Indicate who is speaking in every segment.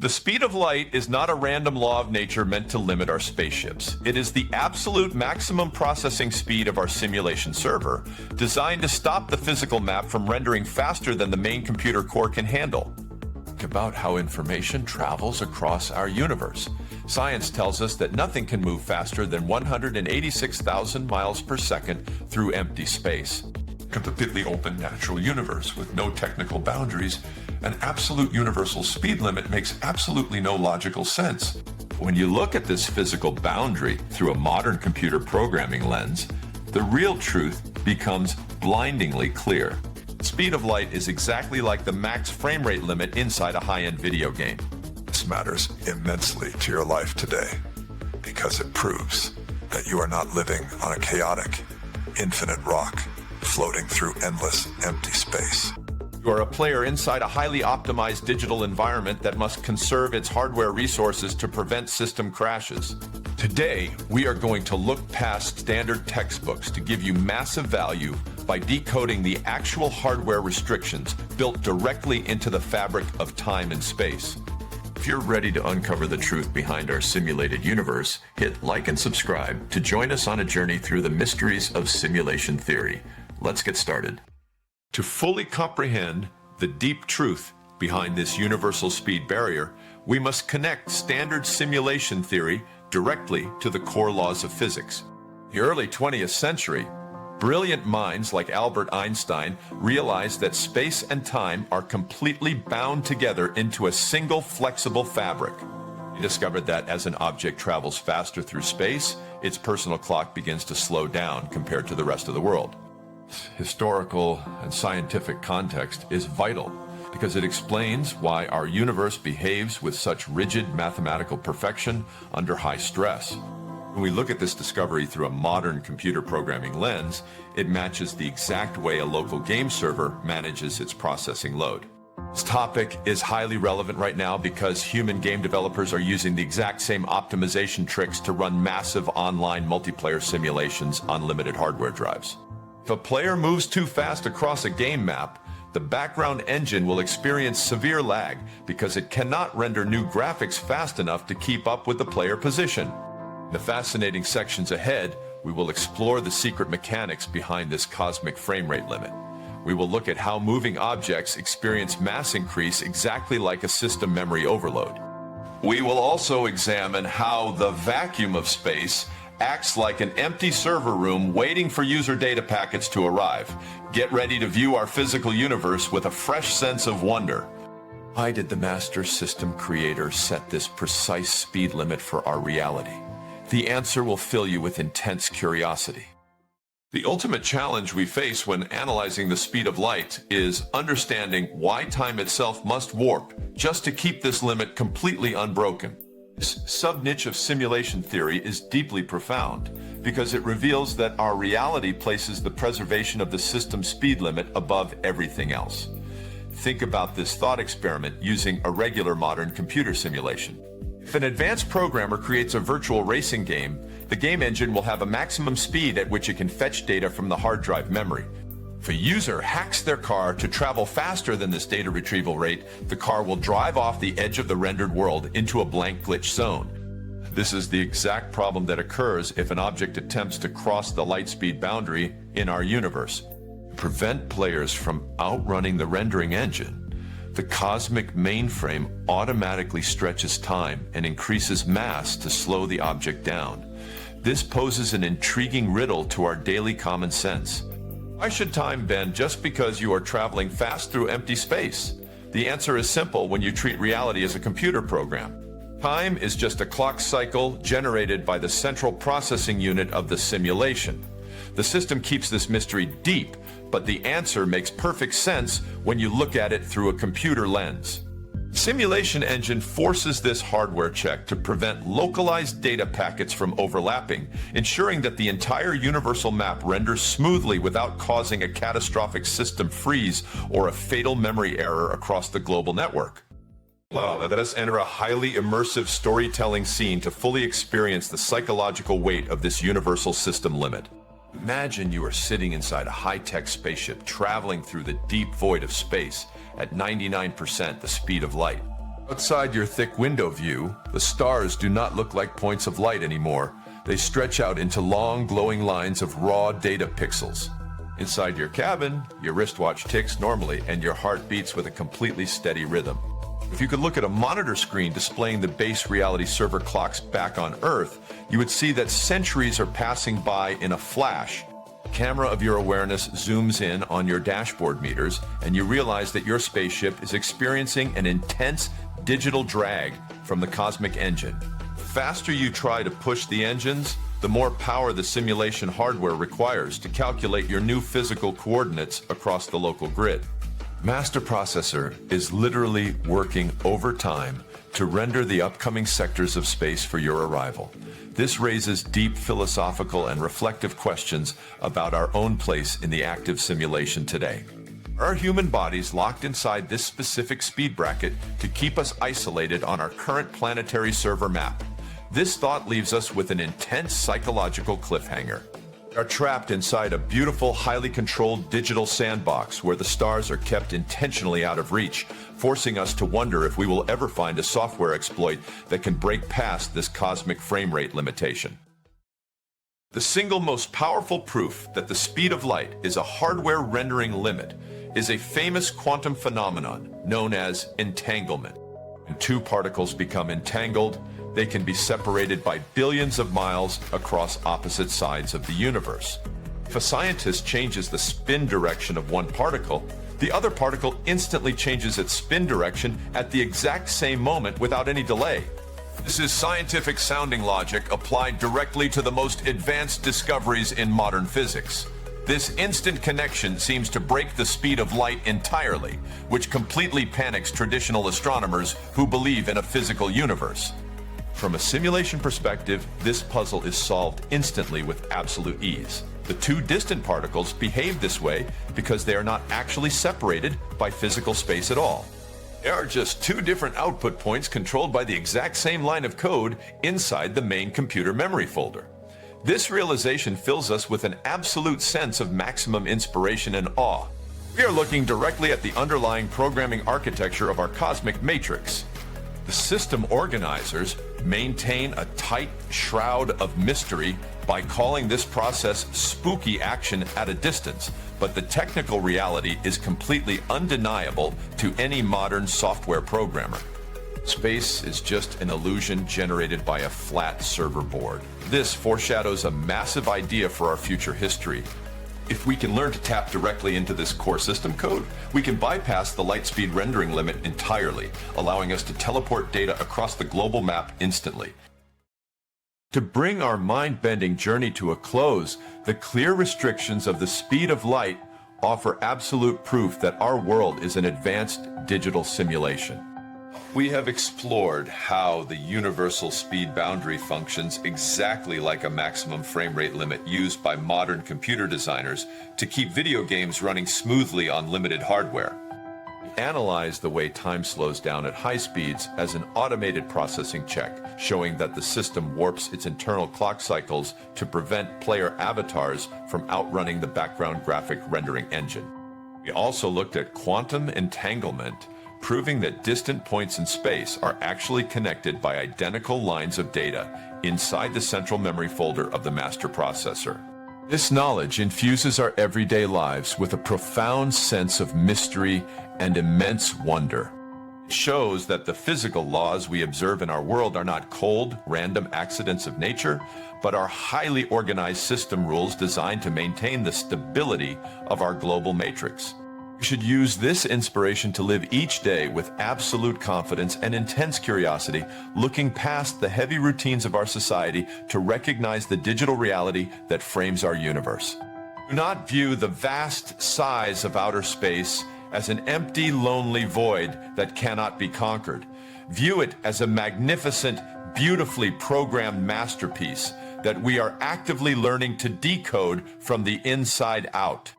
Speaker 1: The speed of light is not a random law of nature meant to limit our spaceships. It is the absolute maximum processing speed of our simulation server, designed to stop the physical map from rendering faster than the main computer core can handle. Think about how information travels across our universe. Science tells us that nothing can move faster than 186,000 miles per second through empty space. A completely open natural universe with no technical boundaries, an absolute universal speed limit makes absolutely no logical sense. When you look at this physical boundary through a modern computer programming lens, the real truth becomes blindingly clear. Speed of light is exactly like the max frame rate limit inside a high-end video game.
Speaker 2: This matters immensely to your life today because it proves that you are not living on a chaotic, infinite rock floating through endless empty space.
Speaker 1: You are a player inside a highly optimized digital environment that must conserve its hardware resources to prevent system crashes. Today, we are going to look past standard textbooks to give you massive value by decoding the actual hardware restrictions built directly into the fabric of time and space. If you're ready to uncover the truth behind our simulated universe, hit like and subscribe to join us on a journey through the mysteries of simulation theory. Let's get started. To fully comprehend the deep truth behind this universal speed barrier, we must connect standard simulation theory directly to the core laws of physics. In the early 20th century, brilliant minds like Albert Einstein realized that space and time are completely bound together into a single flexible fabric. He discovered that as an object travels faster through space, its personal clock begins to slow down compared to the rest of the world. Historical and scientific context is vital because it explains why our universe behaves with such rigid mathematical perfection under high stress. When we look at this discovery through a modern computer programming lens, it matches the exact way a local game server manages its processing load. This topic is highly relevant right now because human game developers are using the exact same optimization tricks to run massive online multiplayer simulations on limited hardware drives. If a player moves too fast across a game map, the background engine will experience severe lag because it cannot render new graphics fast enough to keep up with the player position. In the fascinating sections ahead, we will explore the secret mechanics behind this cosmic frame rate limit. We will look at how moving objects experience mass increase exactly like a system memory overload. We will also examine how the vacuum of space acts like an empty server room waiting for user data packets to arrive. Get ready to view our physical universe with a fresh sense of wonder. Why did the master system creator set this precise speed limit for our reality? The answer will fill you with intense curiosity. The ultimate challenge we face when analyzing the speed of light is understanding why time itself must warp just to keep this limit completely unbroken. This sub-niche of simulation theory is deeply profound because it reveals that our reality places the preservation of the system speed limit above everything else. Think about this thought experiment using a regular modern computer simulation. If an advanced programmer creates a virtual racing game, the game engine will have a maximum speed at which it can fetch data from the hard drive memory. If a user hacks their car to travel faster than this data retrieval rate, the car will drive off the edge of the rendered world into a blank glitch zone. This is the exact problem that occurs if an object attempts to cross the light speed boundary in our universe. To prevent players from outrunning the rendering engine, the cosmic mainframe automatically stretches time and increases mass to slow the object down. This poses an intriguing riddle to our daily common sense. Why should time bend just because you are traveling fast through empty space? The answer is simple when you treat reality as a computer program. Time is just a clock cycle generated by the central processing unit of the simulation. The system keeps this mystery deep, but the answer makes perfect sense when you look at it through a computer lens. Simulation engine forces this hardware check to prevent localized data packets from overlapping, ensuring that the entire universal map renders smoothly without causing a catastrophic system freeze or a fatal memory error across the global network. Now let us enter a highly immersive storytelling scene to fully experience the psychological weight of this universal system limit. Imagine you are sitting inside a high-tech spaceship traveling through the deep void of space at 99% the speed of light. Outside your thick window view, the stars do not look like points of light anymore. They stretch out into long, glowing lines of raw data pixels. Inside your cabin, your wristwatch ticks normally and your heart beats with a completely steady rhythm. If you could look at a monitor screen displaying the base reality server clocks back on Earth, you would see that centuries are passing by in a flash. The camera of your awareness zooms in on your dashboard meters, and you realize that your spaceship is experiencing an intense digital drag from the cosmic engine. The faster you try to push the engines, the more power the simulation hardware requires to calculate your new physical coordinates across the local grid. Master Processor is literally working overtime to render the upcoming sectors of space for your arrival. This raises deep philosophical and reflective questions about our own place in the active simulation today. Are our human bodies locked inside this specific speed bracket to keep us isolated on our current planetary server map? This thought leaves us with an intense psychological cliffhanger. We are trapped inside a beautiful, highly controlled digital sandbox where the stars are kept intentionally out of reach, forcing us to wonder if we will ever find a software exploit that can break past this cosmic frame rate limitation. The single most powerful proof that the speed of light is a hardware rendering limit is a famous quantum phenomenon known as entanglement. When two particles become entangled, they can be separated by billions of miles across opposite sides of the universe. If a scientist changes the spin direction of one particle, the other particle instantly changes its spin direction at the exact same moment without any delay. This is scientific sounding logic applied directly to the most advanced discoveries in modern physics. This instant connection seems to break the speed of light entirely, which completely panics traditional astronomers who believe in a physical universe. From a simulation perspective, this puzzle is solved instantly with absolute ease. The two distant particles behave this way because they are not actually separated by physical space at all. They are just two different output points controlled by the exact same line of code inside the main computer memory folder. This realization fills us with an absolute sense of maximum inspiration and awe. We are looking directly at the underlying programming architecture of our cosmic matrix. The system organizers maintain a tight shroud of mystery by calling this process spooky action at a distance, but the technical reality is completely undeniable to any modern software programmer. Space is just an illusion generated by a flat server board. This foreshadows a massive idea for our future history. If we can learn to tap directly into this core system code, we can bypass the light speed rendering limit entirely, allowing us to teleport data across the global map instantly. To bring our mind-bending journey to a close, the clear restrictions of the speed of light offer absolute proof that our world is an advanced digital simulation. We have explored how the universal speed boundary functions exactly like a maximum frame rate limit used by modern computer designers to keep video games running smoothly on limited hardware. We analyze the way time slows down at high speeds as an automated processing check, showing that the system warps its internal clock cycles to prevent player avatars from outrunning the background graphic rendering engine. We also looked at quantum entanglement, proving that distant points in space are actually connected by identical lines of data inside the central memory folder of the master processor. This knowledge infuses our everyday lives with a profound sense of mystery and immense wonder. It shows that the physical laws we observe in our world are not cold, random accidents of nature, but are highly organized system rules designed to maintain the stability of our global matrix. We should use this inspiration to live each day with absolute confidence and intense curiosity, looking past the heavy routines of our society to recognize the digital reality that frames our universe. Do not view the vast size of outer space as an empty, lonely void that cannot be conquered. View it as a magnificent, beautifully programmed masterpiece that we are actively learning to decode from the inside out.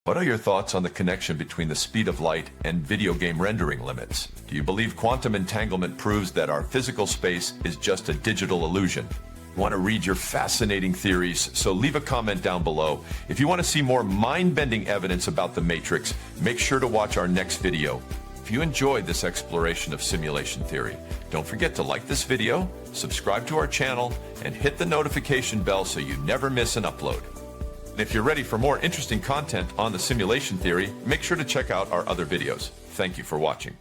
Speaker 1: What are your thoughts on the connection between the speed of light and video game rendering limits? Do you believe quantum entanglement proves that our physical space is just a digital illusion? I want to read your fascinating theories, so leave a comment down below. If you want to see more mind-bending evidence about the Matrix, make sure to watch our next video. If you enjoyed this exploration of simulation theory, don't forget to like this video, subscribe to our channel, and hit the notification bell so you never miss an upload. And if you're ready for more interesting content on the simulation theory, make sure to check out our other videos. Thank you for watching.